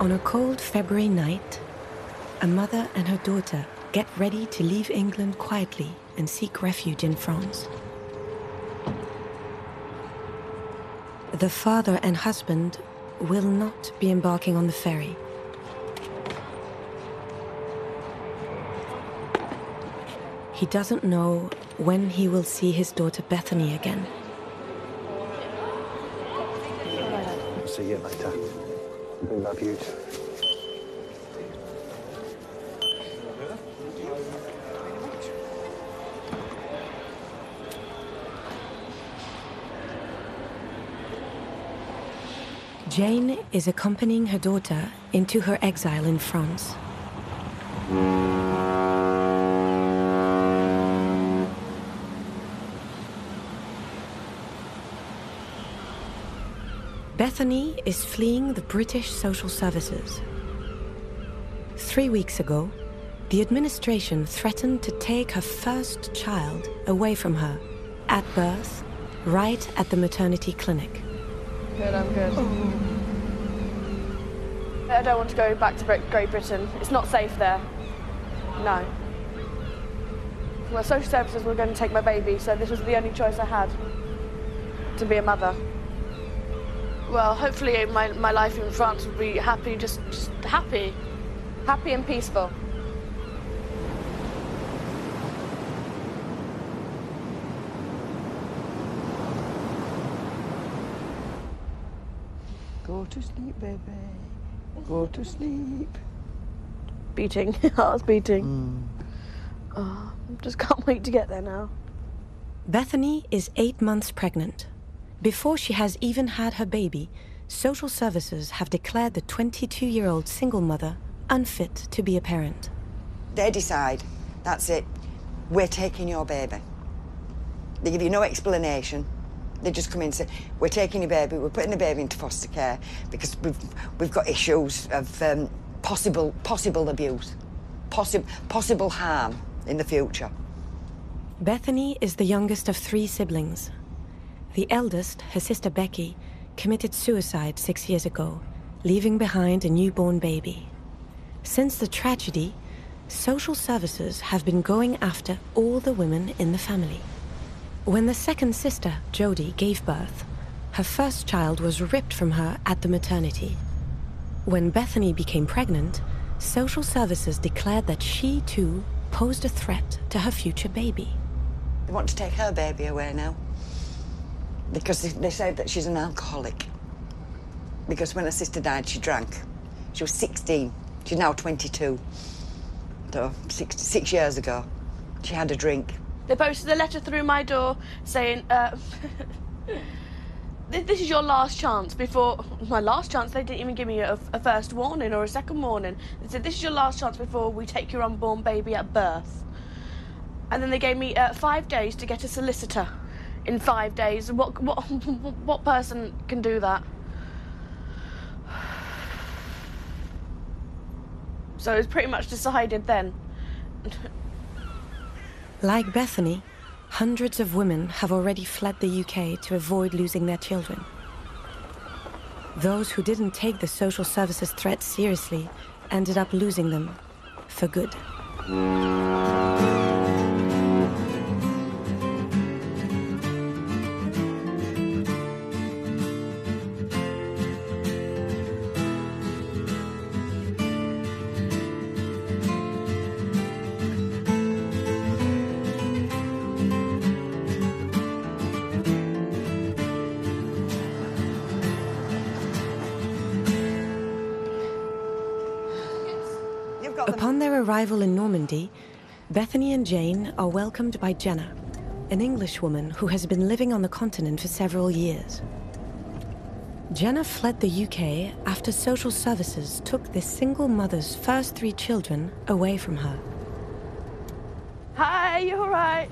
On a cold February night, a mother and her daughter get ready to leave England quietly and seek refuge in France. The father and husband will not be embarking on the ferry. He doesn't know when he will see his daughter Bethany again. See you later. We love you too. Jane is accompanying her daughter into her exile in France. Bethany is fleeing the British social services. 3 weeks ago, the administration threatened to take her first child away from her at birth, right at the maternity clinic. Good, I'm good. I don't want to go back to Great Britain. It's not safe there. No. Well, social services were going to take my baby, so this was the only choice I had, to be a mother. Well, hopefully my life in France will be happy, just happy. Happy and peaceful. Go to sleep, baby. Go to sleep. Beating, heart's beating. Oh, just can't wait to get there now. Bethany is 8 months pregnant. Before she has even had her baby, social services have declared the 22-year-old single mother unfit to be a parent. They decide, that's it, we're taking your baby. They give you no explanation. They just come in and say, we're taking your baby, we're putting the baby into foster care because we've got issues of possible abuse, possible harm in the future. Bethany is the youngest of 3 siblings. The eldest, her sister Becky, committed suicide 6 years ago, leaving behind a newborn baby. Since the tragedy, social services have been going after all the women in the family. When the second sister, Jodie, gave birth, her first child was ripped from her at the maternity. When Bethany became pregnant, social services declared that she too posed a threat to her future baby. They want to take her baby away now because they say that she's an alcoholic. Because when her sister died, she drank. She was 16. She's now 22. So 6 years ago, she had a drink. They posted a letter through my door saying, this is your last chance before... My last chance? They didn't even give me a first warning or a second warning. They said, this is your last chance before we take your unborn baby at birth. And then they gave me 5 days to get a solicitor. In 5 days. What person can do that? So it was pretty much decided then. Like Bethany, hundreds of women have already fled the UK to avoid losing their children. Those who didn't take the social services threats seriously ended up losing them for good. Upon their arrival in Normandy, Bethany and Jane are welcomed by Jenna, an Englishwoman who has been living on the continent for several years. Jenna fled the UK after social services took this single mother's first 3 children away from her. Hi, you all right?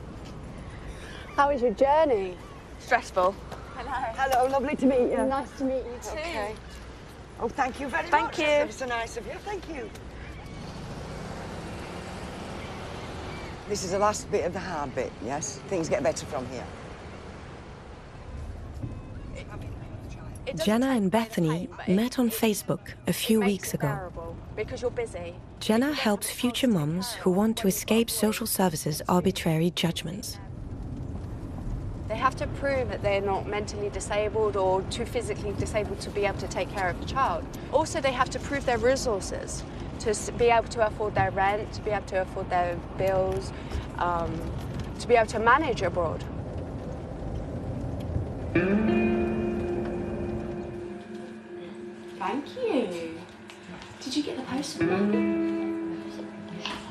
How was your journey? Stressful. Hello. Hello, lovely to meet you. Nice to meet you too. Okay. Oh, thank you very much. Thank you. That's so nice of you. Thank you. This is the last bit of the hard bit, yes? Things get better from here. Jenna and Bethany met on Facebook a few weeks ago. Because you're busy. Jenna helps future mums who want to escape social services' arbitrary judgments. They have to prove that they're not mentally disabled or too physically disabled to be able to take care of the child. Also, they have to prove their resources to be able to afford their rent, to be able to afford their bills, to be able to manage abroad. Thank you. Did you get the postman?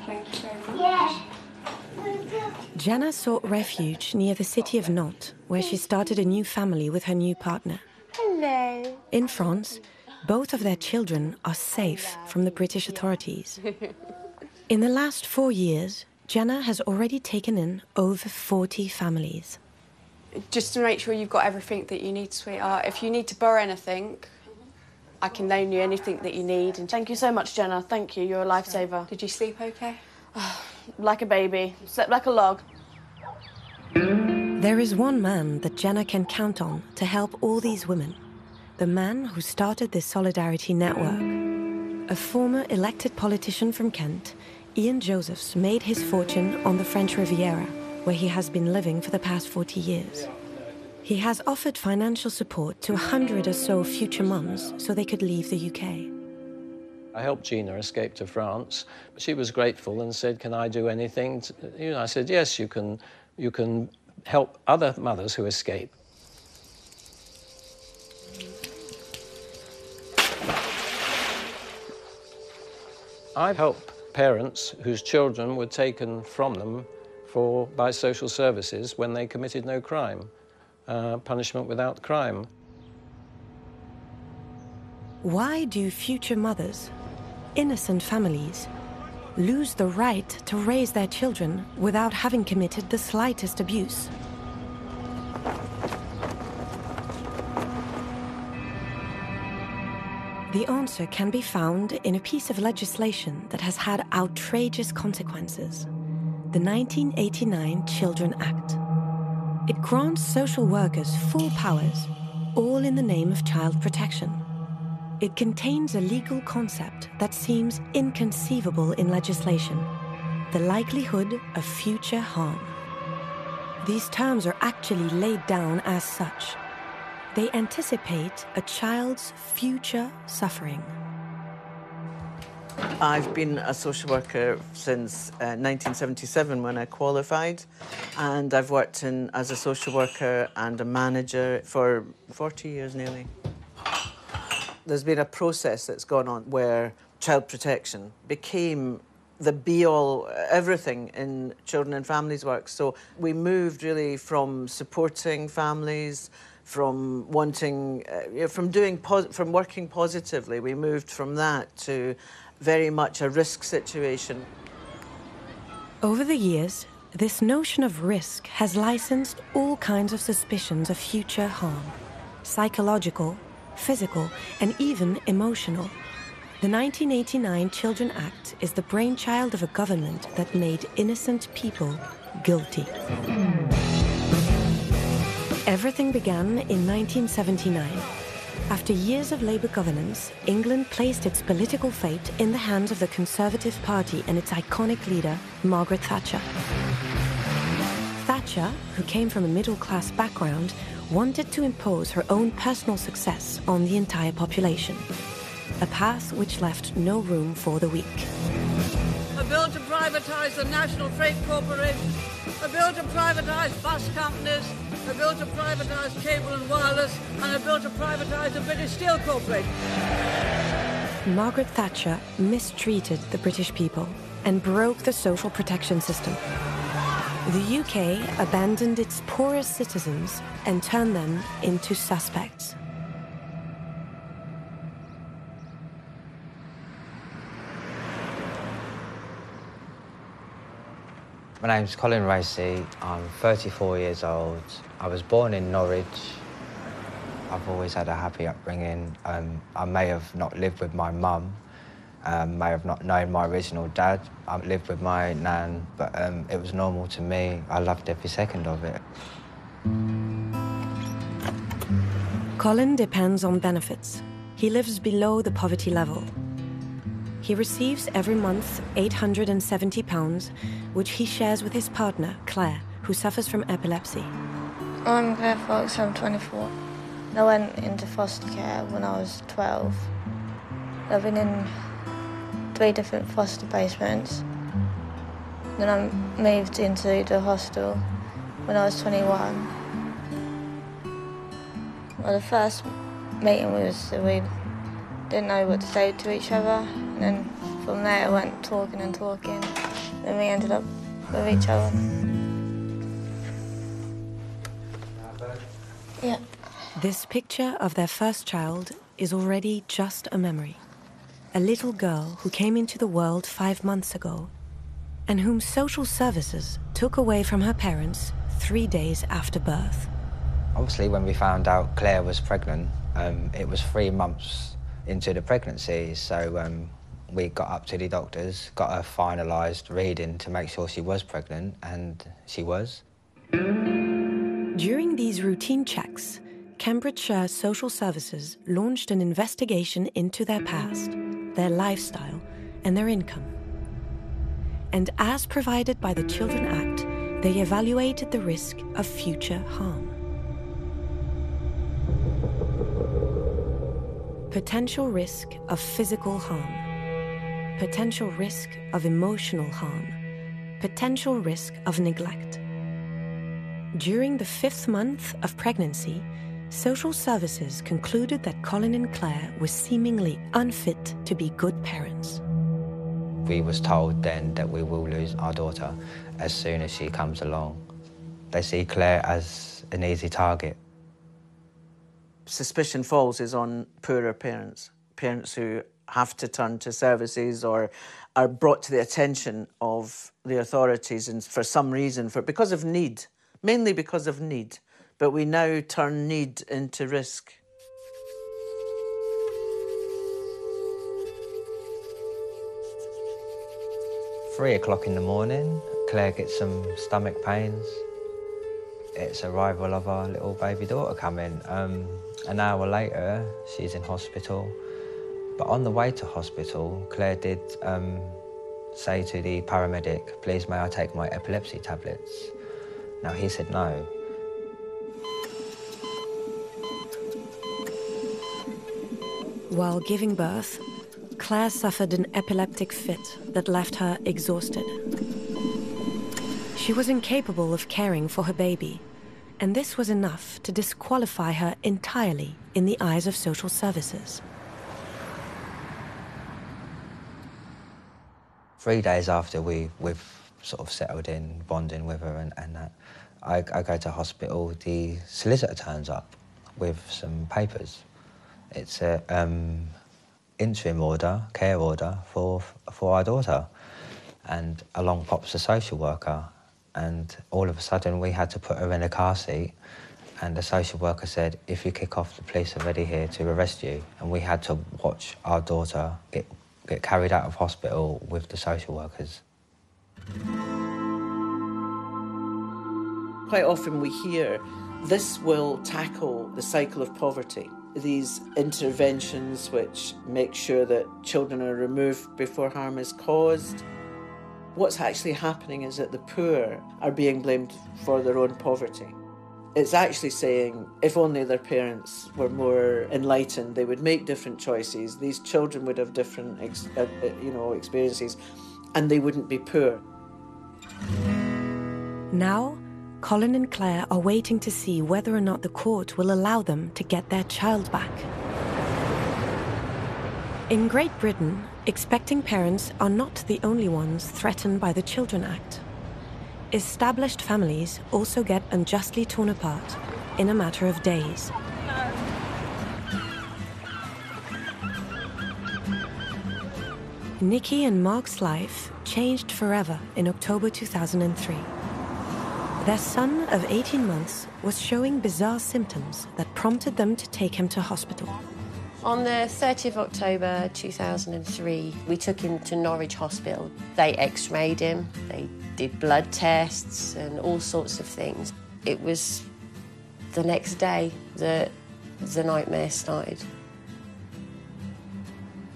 Thank you very much. Yeah. Jenna sought refuge near the city of Nantes, where she started a new family with her new partner. Hello. In France, both of their children are safe from the British authorities. In the last 4 years, Jenna has already taken in over 40 families. Just to make sure you've got everything that you need, sweetheart. If you need to borrow anything, I can loan you anything that you need. And Thank you so much, Jenna. Thank you. You're a lifesaver. did you sleep okay? Like a baby. Slept like a log. There is one man that Jenna can count on to help all these women. The man who started this solidarity network. A former elected politician from Kent, Ian Josephs made his fortune on the French Riviera, where he has been living for the past 40 years. He has offered financial support to 100 or so future mums so they could leave the UK. I helped Gina escape to France. She was grateful and said, "Can I do anything?" I said, "Yes, you can help other mothers who escape." I help parents whose children were taken from them by social services when they committed no crime, punishment without crime. Why do future mothers, innocent families, lose the right to raise their children without having committed the slightest abuse? The answer can be found in a piece of legislation that has had outrageous consequences: the 1989 Children Act. It grants social workers full powers, all in the name of child protection. It contains a legal concept that seems inconceivable in legislation: the likelihood of future harm. These terms are actually laid down as such. They anticipate a child's future suffering. I've been a social worker since 1977 when I qualified, and I've worked as a social worker and a manager for 40 years nearly. There's been a process that's gone on where child protection became the be-all, everything in children and families work. So we moved really from supporting families, from wanting, from working positively, we moved from that to very much a risk situation. Over the years, this notion of risk has licensed all kinds of suspicions of future harm: psychological, physical, and even emotional. The 1989 Children Act is the brainchild of a government that made innocent people guilty. Everything began in 1979. After years of Labour governance, England placed its political fate in the hands of the Conservative Party and its iconic leader, Margaret Thatcher. Thatcher, who came from a middle-class background, wanted to impose her own personal success on the entire population, a path which left no room for the weak. A bill to privatise the National Freight Corporation, a bill to privatise bus companies, a bill to privatise cable and wireless, and a bill to privatise the British Steel Corporation. Margaret Thatcher mistreated the British people and broke the social protection system. The UK abandoned its poorest citizens and turned them into suspects. My name's Colin Racy. I'm 34 years old. I was born in Norwich. I've always had a happy upbringing. I may have not lived with my mum, may have not known my original dad. I lived with my nan, but it was normal to me. I loved every second of it. Colin depends on benefits. He lives below the poverty level. He receives every month £870, which he shares with his partner, Claire, who suffers from epilepsy. I'm Claire Fox, I'm 24. I went into foster care when I was 12. I've been in 3 different foster basements. Then I moved into the hostel when I was 21. Well, the first meeting was we didn't know what to say to each other, and then from there it went talking and talking, and we ended up with each other. Yeah. This picture of their first child is already just a memory. A little girl who came into the world 5 months ago and whom social services took away from her parents 3 days after birth. Obviously, when we found out Claire was pregnant, it was 3 months into the pregnancy, so we got up to the doctors, got a finalised reading to make sure she was pregnant, and she was. During these routine checks, Cambridgeshire Social Services launched an investigation into their past, their lifestyle, and their income. And as provided by the Children Act, they evaluated the risk of future harm. Potential risk of physical harm, potential risk of emotional harm, potential risk of neglect. During the 5th month of pregnancy, Social Services concluded that Colin and Claire were seemingly unfit to be good parents. We was told then that we will lose our daughter as soon as she comes along. They see Claire as an easy target. Suspicion falls is on poorer parents, parents who have to turn to services or are brought to the attention of the authorities and for some reason, because of need, mainly because of need. But we now turn need into risk. "3 o'clock in the morning, Claire gets some stomach pains. It's arrival of our little baby daughter coming. An hour later, she's in hospital. But on the way to hospital, Claire did say to the paramedic, "Please, may I take my epilepsy tablets?" Now, he said no. While giving birth, Claire suffered an epileptic fit that left her exhausted. She was incapable of caring for her baby, and this was enough to disqualify her entirely in the eyes of social services. 3 days after we've sort of settled in, bonding with her and that, I go to hospital, the solicitor turns up with some papers. It's an interim order, care order for our daughter. And along pops the social worker, and all of a sudden we had to put her in a car seat, and the social worker said, "If you kick off, the police are ready here to arrest you." And we had to watch our daughter get carried out of hospital with the social workers. Quite often we hear this will tackle the cycle of poverty. These interventions which make sure that children are removed before harm is caused. What's actually happening is that the poor are being blamed for their own poverty. It's actually saying if only their parents were more enlightened, they would make different choices. These children would have different experiences, and they wouldn't be poor. Now, Colin and Claire are waiting to see whether or not the court will allow them to get their child back. In Great Britain, expecting parents are not the only ones threatened by the Children Act. Established families also get unjustly torn apart in a matter of days. Nikki and Mark's life changed forever in October 2003. Their son of 18 months was showing bizarre symptoms that prompted them to take him to hospital. On the 30th of October 2003, we took him to Norwich Hospital. They x-rayed him, they did blood tests and all sorts of things. It was the next day that the nightmare started.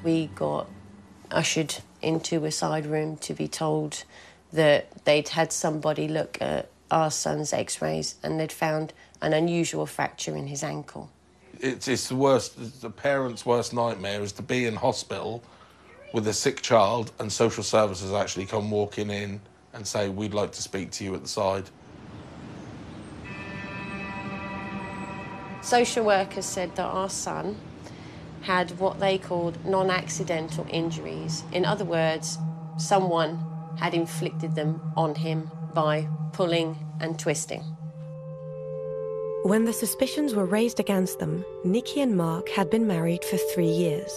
We got ushered into a side room to be told that they'd had somebody look at our son's x-rays and they'd found an unusual fracture in his ankle. It's the worst, the parent's worst nightmare is to be in hospital with a sick child and social services actually come walking in and say, we'd like to speak to you at the side. Social workers said that our son had what they called non-accidental injuries. In other words, someone had inflicted them on him by pulling and twisting. When the suspicions were raised against them, Nikki and Mark had been married for 3 years.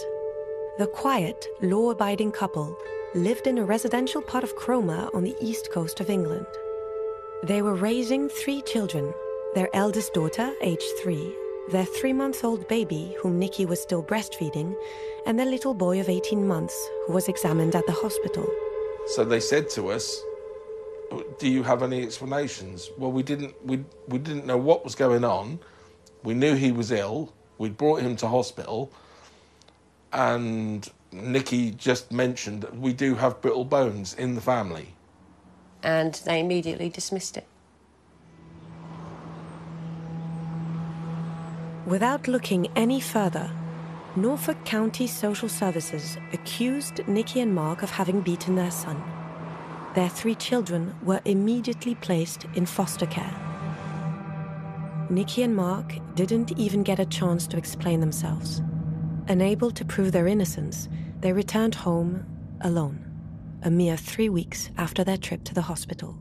The quiet, law-abiding couple lived in a residential part of Cromer on the east coast of England. They were raising 3 children, their eldest daughter, aged 3, their 3-month-old baby, whom Nikki was still breastfeeding, and their little boy of 18 months, who was examined at the hospital. So they said to us, do you have any explanations? Well, we didn't know what was going on. We knew he was ill. We'd brought him to hospital. And Nikki just mentioned that we do have brittle bones in the family. And they immediately dismissed it. Without looking any further, Norfolk County Social Services accused Nikki and Mark of having beaten their son. Their 3 children were immediately placed in foster care. Nikki and Mark didn't even get a chance to explain themselves. Unable to prove their innocence, they returned home alone, a mere 3 weeks after their trip to the hospital.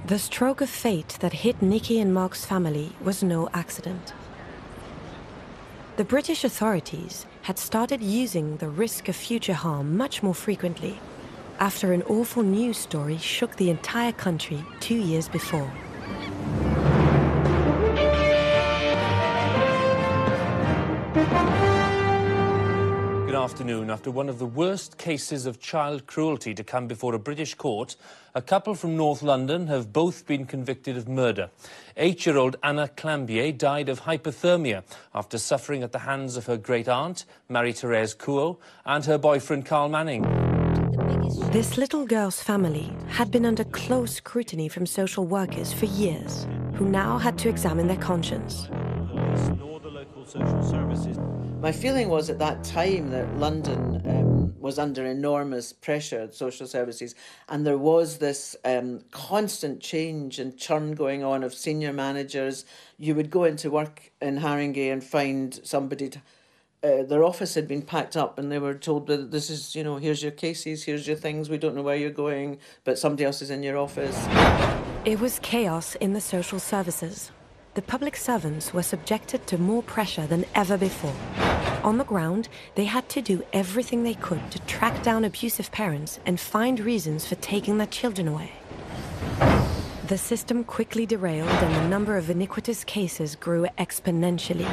The stroke of fate that hit Nikki and Mark's family was no accident. The British authorities had started using the risk of future harm much more frequently after an awful news story shook the entire country 2 years before. Good afternoon. After one of the worst cases of child cruelty to come before a British court, a couple from North London have both been convicted of murder. 8-year-old Anna Clambier died of hypothermia after suffering at the hands of her great-aunt, Marie-Thérèse Couot, and her boyfriend, Carl Manning. This little girl's family had been under close scrutiny from social workers for years, who now had to examine their conscience. My feeling was at that time that London was under enormous pressure, social services, and there was this constant change and churn going on of senior managers. You would go into work in Harrowing and find somebody, their office had been packed up and they were told that this is, you know, here's your cases, here's your things, we don't know where you're going, but somebody else is in your office. It was chaos in the social services. The public servants were subjected to more pressure than ever before. On the ground, they had to do everything they could to track down abusive parents and find reasons for taking their children away. The system quickly derailed and the number of iniquitous cases grew exponentially.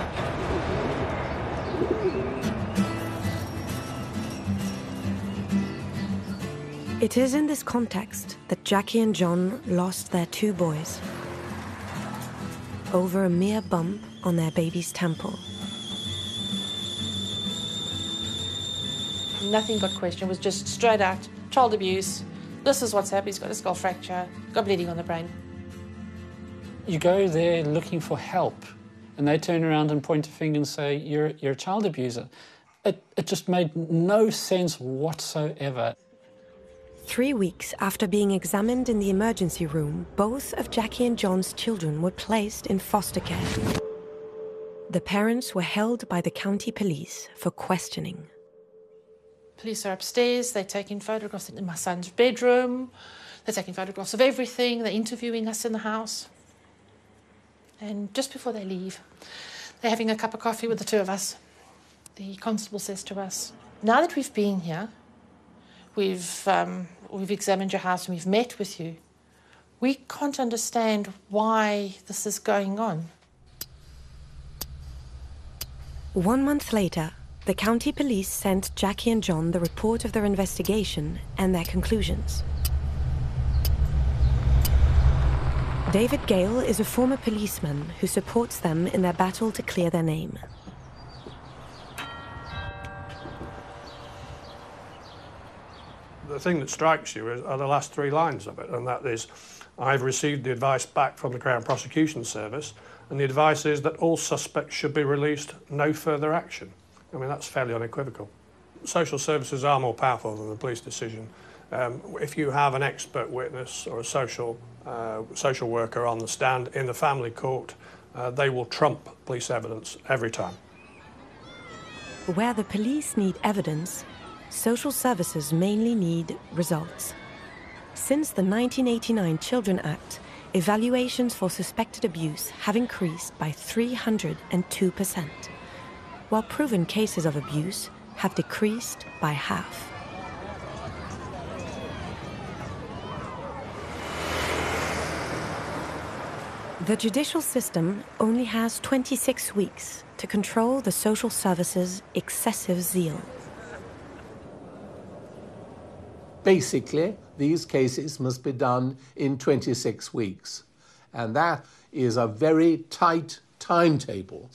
It is in this context that Jackie and John lost their 2 boys over a mere bump on their baby's temple. Nothing got questioned, it was just straight out, child abuse. This is what's happened, he's got a skull fracture, got bleeding on the brain. You go there looking for help, and they turn around and point a finger and say, you're a child abuser. It just made no sense whatsoever. 3 weeks after being examined in the emergency room, both of Jackie and John's children were placed in foster care. The parents were held by the county police for questioning. Police are upstairs, they're taking photographs in my son's bedroom, they're taking photographs of everything, they're interviewing us in the house. And just before they leave, they're having a cup of coffee with the 2 of us. The constable says to us, now that we've been here, we've examined your house and we've met with you, we can't understand why this is going on. 1 month later, the county police sent Jackie and John the report of their investigation and their conclusions. David Gale is a former policeman who supports them in their battle to clear their name. The thing that strikes you are the last 3 lines of it, and that is, I've received the advice back from the Crown Prosecution Service, and the advice is that all suspects should be released, no further action. I mean, that's fairly unequivocal. Social services are more powerful than the police decision. If you have an expert witness or a social worker on the stand in the family court, they will trump police evidence every time. Where the police need evidence, social services mainly need results. Since the 1989 Children Act, evaluations for suspected abuse have increased by 302%, while proven cases of abuse have decreased by half. The judicial system only has 26 weeks to control the social services' excessive zeal. Basically, these cases must be done in 26 weeks. And that is a very tight timetable.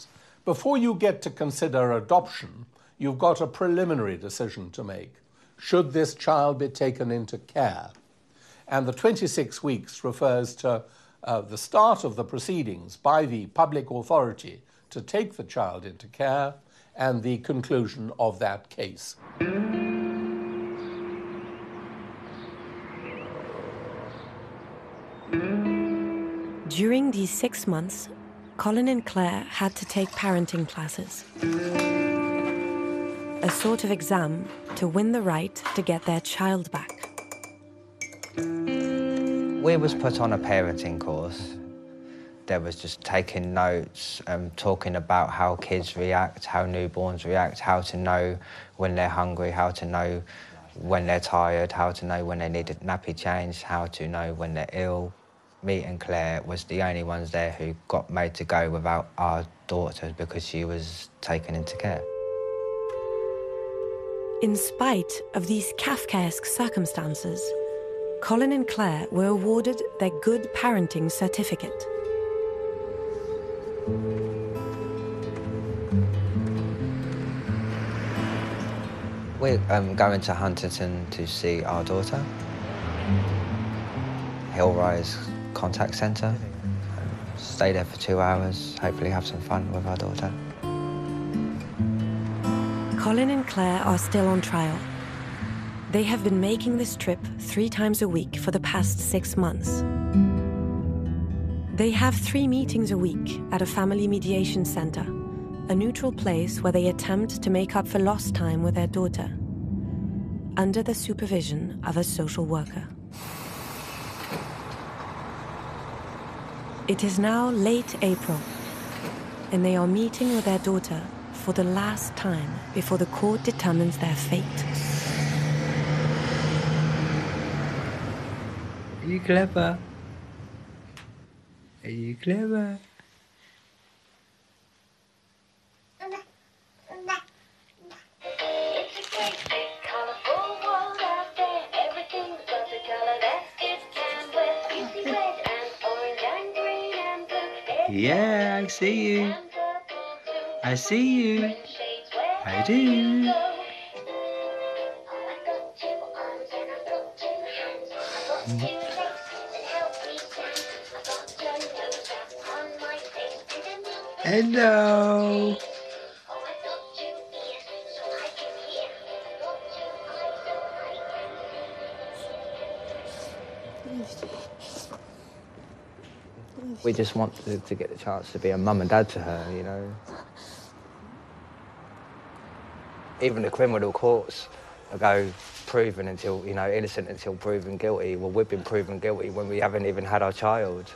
Before you get to consider adoption, you've got a preliminary decision to make. Should this child be taken into care? And the 26 weeks refers to the start of the proceedings by the public authority to take the child into care and the conclusion of that case. During these 6 months, Colin and Claire had to take parenting classes. A sort of exam to win the right to get their child back. We was put on a parenting course. There was just taking notes, talking about how kids react, how newborns react, how to know when they're hungry, how to know when they're tired, how to know when they need a nappy change, how to know when they're ill. Me and Claire was the only ones there who got made to go without our daughter because she was taken into care. In spite of these Kafkaesque circumstances, Colin and Claire were awarded their Good Parenting Certificate. We're going to Huntington to see our daughter. Hillrise Contact Centre. Stay there for 2 hours, hopefully have some fun with our daughter. Colin and Claire are still on trial. They have been making this trip 3 times a week for the past 6 months. They have 3 meetings a week at a family mediation centre, a neutral place where they attempt to make up for lost time with their daughter, under the supervision of a social worker. It is now late April, and they are meeting with their daughter for the last time before the court determines their fate. Are you clever? Are you clever? Yeah, I see you. I see you. I do. Hello. We just want to get the chance to be a mum and dad to her, you know. Even the criminal courts go proven until, you know, innocent until proven guilty. Well, we've been proven guilty when we haven't even had our child.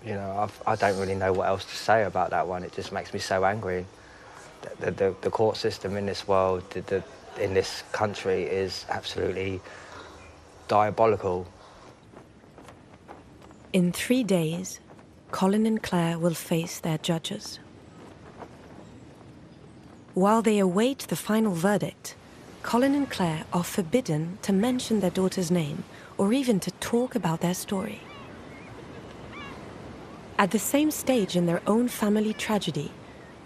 You know, I don't really know what else to say about that one. It just makes me so angry. The court system in this world, in this country, is absolutely diabolical. In 3 days, Colin and Claire will face their judges. While they await the final verdict, Colin and Claire are forbidden to mention their daughter's name or even to talk about their story. At the same stage in their own family tragedy,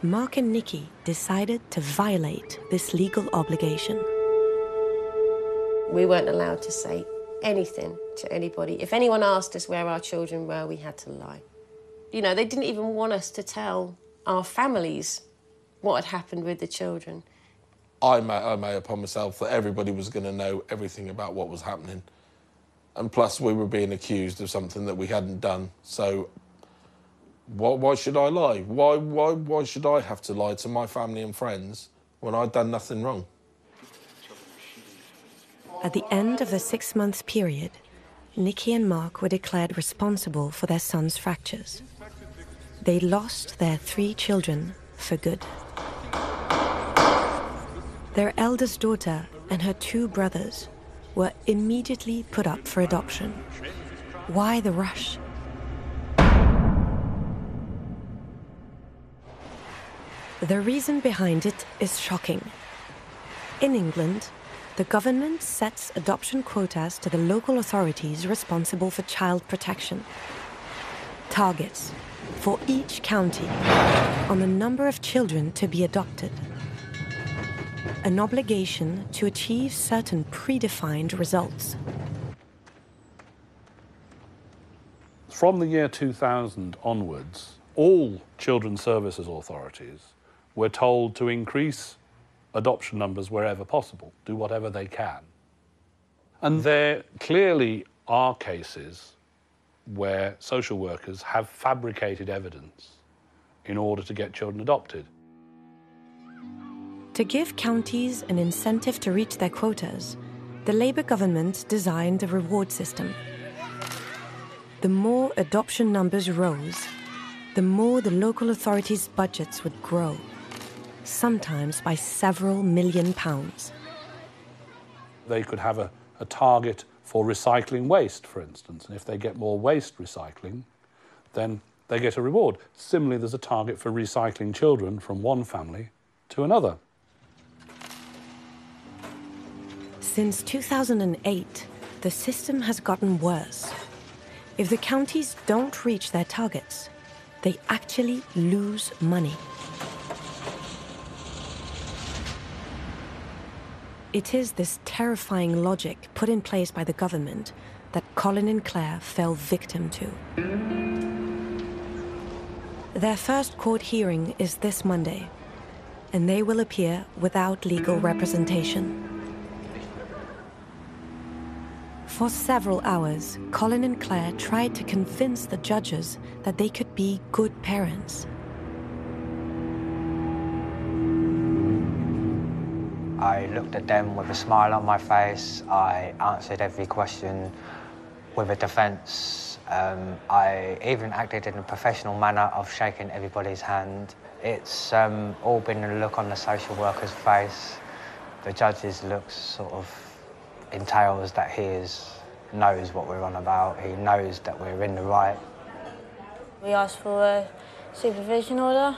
Mark and Nikki decided to violate this legal obligation. We weren't allowed to say anything to anybody. If anyone asked us where our children were, we had to lie. You know, they didn't even want us to tell our families what had happened with the children. I made upon myself that everybody was going to know everything about what was happening. And plus, we were being accused of something that we hadn't done. So why should I lie? Why should I have to lie to my family and friends when I'd done nothing wrong? At the end of the 6-month period, Nikki and Mark were declared responsible for their son's fractures. They lost their 3 children for good. Their eldest daughter and her 2 brothers were immediately put up for adoption. Why the rush? The reason behind it is shocking. In England, the government sets adoption quotas to the local authorities responsible for child protection. Targets for each county on the number of children to be adopted. An obligation to achieve certain predefined results. From the year 2000 onwards, all children's services authorities were told to increase adoption numbers wherever possible, do whatever they can. And there clearly are cases where social workers have fabricated evidence in order to get children adopted. To give counties an incentive to reach their quotas, the Labour government designed a reward system. The more adoption numbers rose, the more the local authorities' budgets would grow, sometimes by several £million. They could have a target for recycling waste, for instance, and if they get more waste recycling, then they get a reward. Similarly, there's a target for recycling children from one family to another. Since 2008, the system has gotten worse. If the counties don't reach their targets, they actually lose money. It is this terrifying logic put in place by the government that Colin and Claire fell victim to. Their first court hearing is this Monday, and they will appear without legal representation. For several hours, Colin and Claire tried to convince the judges that they could be good parents. I looked at them with a smile on my face. I answered every question with a defence. I even acted in a professional manner of shaking everybody's hand. It's all been a look on the social worker's face. The judge's look sort of entails that he knows what we're on about. He knows that we're in the right. We asked for a supervision order.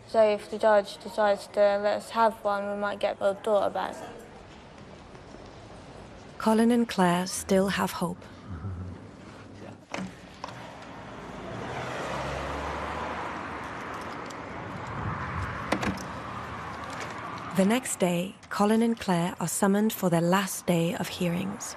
So if the judge decides to let us have one, we might get the daughter back. Colin and Claire still have hope. The next day, Colin and Claire are summoned for their last day of hearings.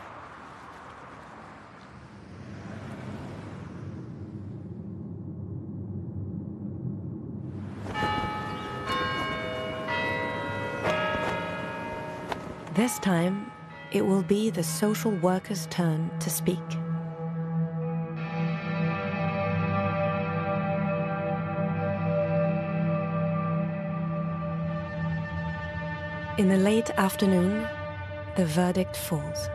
This time, it will be the social worker's turn to speak. In the late afternoon, the verdict falls.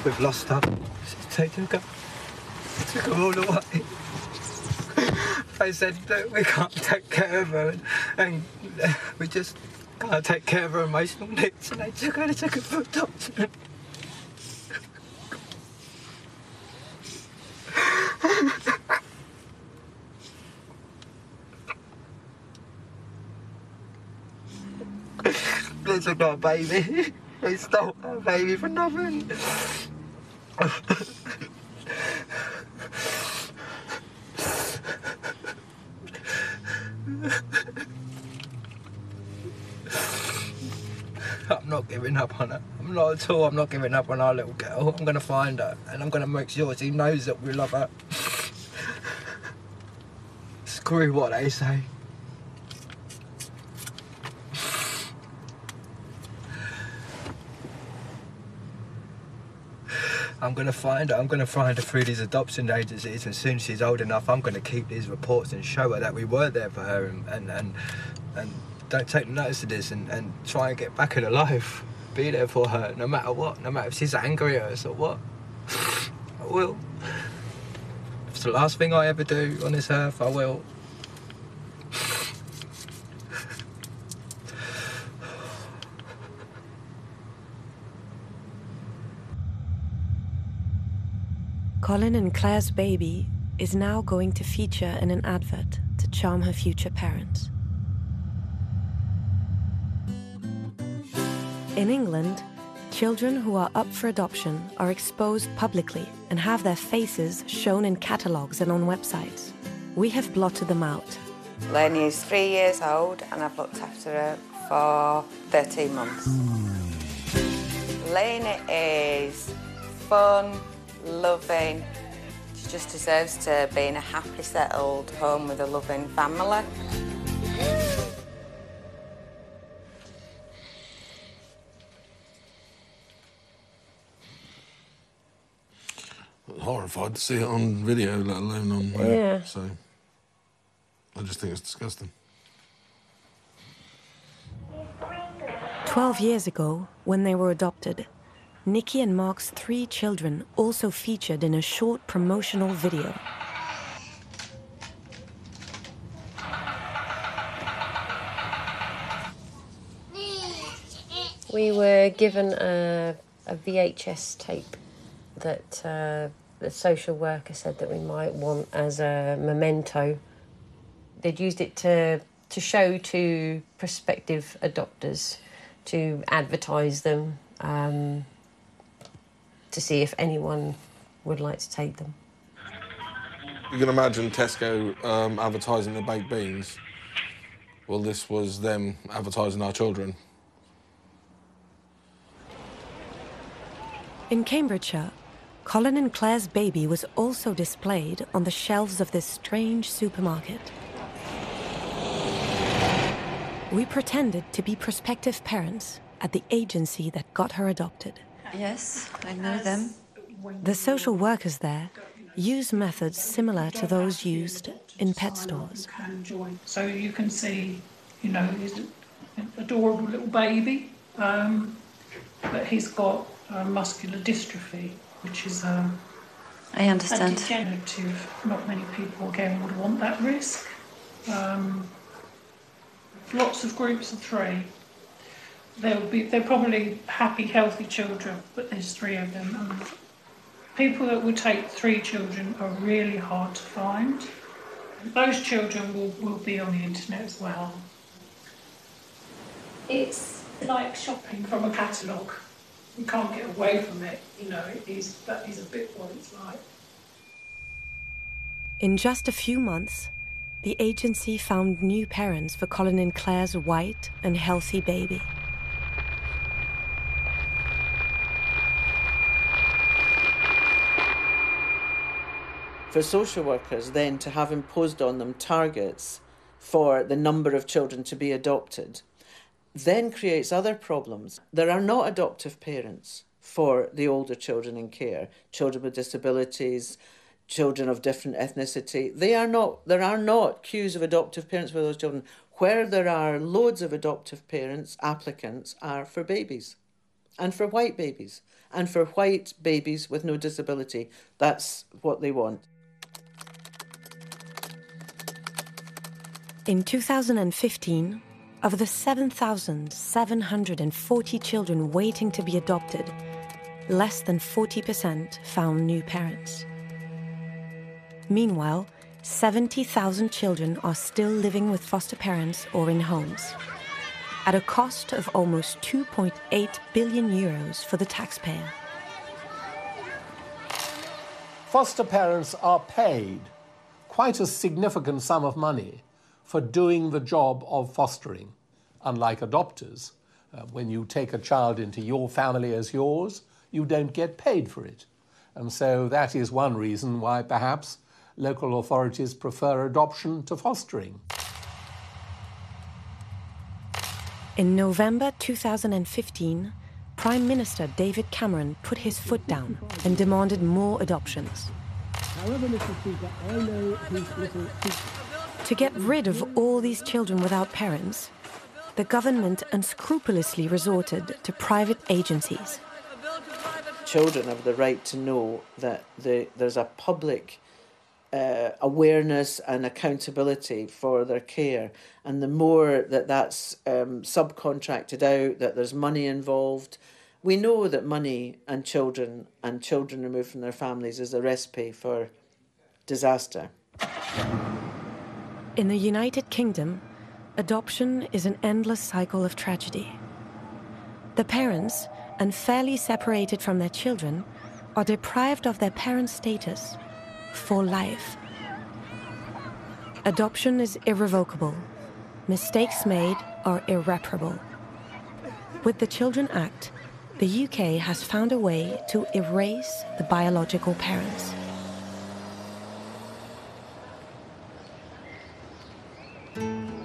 We've lost her. They took her all away. They said that we can't take care of her and we just can't take care of her emotional needs, and they took her for adoption. They took our baby. They stole our baby for nothing. I'm not giving up on her. I'm not at all. I'm not giving up on our little girl. I'm going to find her, and I'm going to make sure she knows that we love her. Screw what they say. I'm going to find her. I'm going to find her through these adoption agencies, and as soon as she's old enough, I'm going to keep these reports and show her that we were there for her, and don't take notice of this, and try and get back in her life. Be there for her, no matter what, no matter if she's angry at us or what. I will. If it's the last thing I ever do on this earth, I will. Colin and Claire's baby is now going to feature in an advert to charm her future parents. In England, children who are up for adoption are exposed publicly and have their faces shown in catalogues and on websites. We have blotted them out. Lainey is 3 years old and I've looked after her for 13 months. Lainey is fun, loving. She just deserves to be in a happily settled home with a loving family. Horrified to see it on video, let alone on... Yeah. So, I just think it's disgusting. 12 years ago, when they were adopted, Nikki and Mark's 3 children also featured in a short promotional video. We were given a VHS tape that the social worker said that we might want as a memento. They'd used it to show to prospective adopters, to advertise them, to see if anyone would like to take them. You can imagine Tesco advertising their baked beans. Well, this was them advertising our children. In Cambridgeshire, Colin and Claire's baby was also displayed on the shelves of this strange supermarket. We pretended to be prospective parents at the agency that got her adopted. Yes, I know them. The social workers there use methods similar to those used in pet stores. So you can see, you know, he's an adorable little baby, but he's got muscular dystrophy, which is I understand. a degenerative. Not many people, again, would want that risk. Lots of groups of 3. They're probably happy, healthy children, but there's 3 of them. And people that would take 3 children are really hard to find. Those children will be on the internet as well. It's like shopping from a catalogue. You can't get away from it, you know, that is a bit what it's like. In just a few months, the agency found new parents for Colin and Claire's white and healthy baby. For social workers then to have imposed on them targets for the number of children to be adopted then creates other problems. There are not adoptive parents for the older children in care, children with disabilities, children of different ethnicity. There are not queues of adoptive parents for those children. Where there are loads of adoptive parents, applicants are for babies, and for white babies, and for white babies with no disability. That's what they want. In 2015, of the 7,740 children waiting to be adopted, less than 40% found new parents. Meanwhile, 70,000 children are still living with foster parents or in homes. at a cost of almost 2.8 billion euros for the taxpayer. Foster parents are paid quite a significant sum of money for doing the job of fostering. Unlike adopters, when you take a child into your family as yours, you don't get paid for it. And so that is one reason why perhaps local authorities prefer adoption to fostering. In November 2015, Prime Minister David Cameron put his foot down and demanded more adoptions. However, Mr. Speaker, I know his little secret. To get rid of all these children without parents, the government unscrupulously resorted to private agencies. Children have the right to know that there's a public awareness and accountability for their care. And the more that that's subcontracted out, that there's money involved, we know that money and children removed from their families is a recipe for disaster. In the United Kingdom, adoption is an endless cycle of tragedy. The parents, unfairly separated from their children, are deprived of their parent status for life. Adoption is irrevocable. Mistakes made are irreparable. With the Children Act, the UK has found a way to erase the biological parents.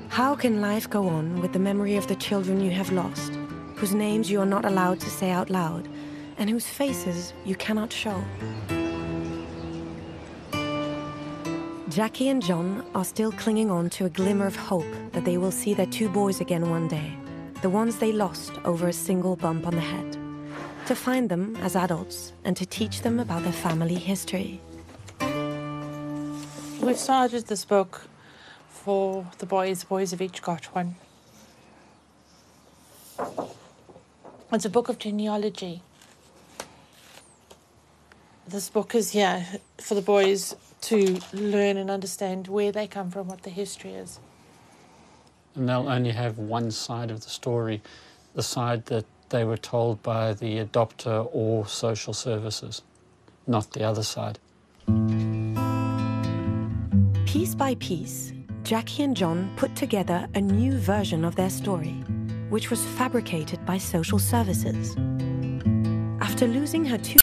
How can life go on with the memory of the children you have lost, whose names you are not allowed to say out loud, and whose faces you cannot show? Jackie and John are still clinging on to a glimmer of hope that they will see their two boys again one day, the ones they lost over a single bump on the head, to find them as adults and to teach them about their family history. We've started this book for the boys. The boys have each got one. It's a book of genealogy. This book is here for the boys to learn and understand where they come from, what the history is. And they'll only have one side of the story, the side that they were told by the adopter or social services, not the other side. Piece by piece, Jackie and John put together a new version of their story, which was fabricated by social services. After losing her two